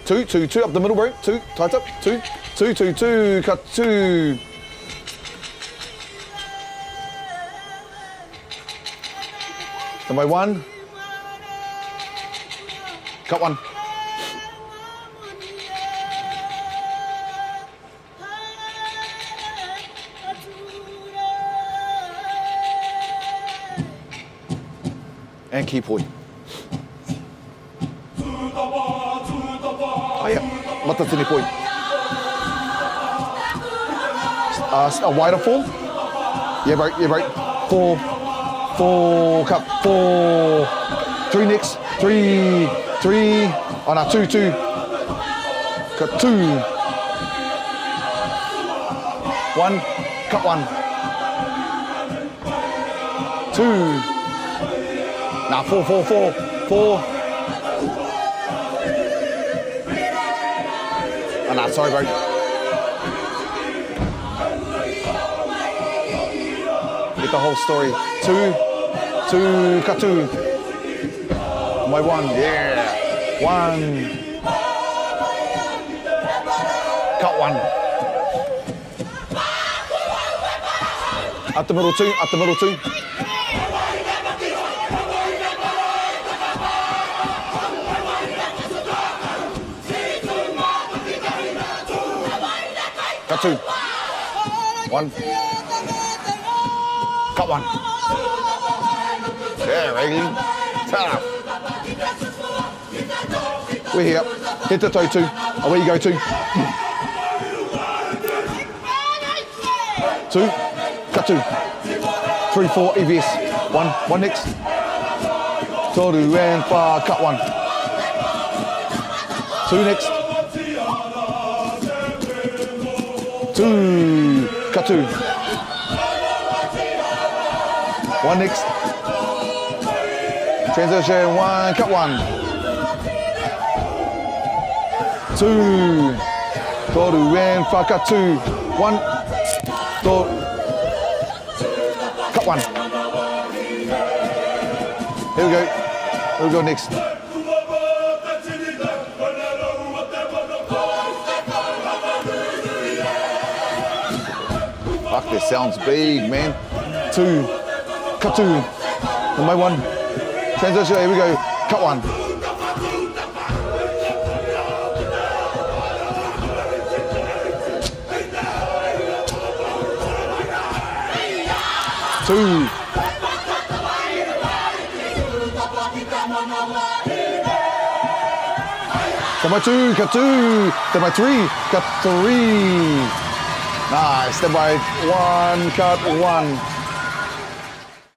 2, 2, 2 up the middle, bro. 2, tight up. 2, 2, 2, 2, cut 2. Stand by 1. Cut 1. And key point. Oh yeah, mata tini point. A wider fall. Yeah, bro, yeah, bro. 4, 4, cut 4. 3 next. 3, 3. Oh no, 2, 2. Cut 2. 1, cut 1. 2. Now 4, 4, 4, 4. Oh no, sorry, bro. Get the whole story. 2, 2, cut 2. My 1, yeah. 1. Cut 1. Up the middle 2, up the middle 2. Cut 2. 1. Cut 1. Yeah, Rangi. Tough. We're here. Hit the toe 2. Away you go 2. 2. Cut 2. 3, 4, EVS. 1. 1 next. Toru and far. Cut 1. 2 next. 2, cut 2. 1 next. Transition 1, cut 1. 2. Toru and far, cut 2. 1. Cut 1. Here we go. Here we go next. Fuck, this sounds big, man. 2, cut 2. On my 1. Transition, here we go. Cut 1. 2. Step by 2, cut 2. Step by 3, cut 3. Nice. Step by 1, cut 1.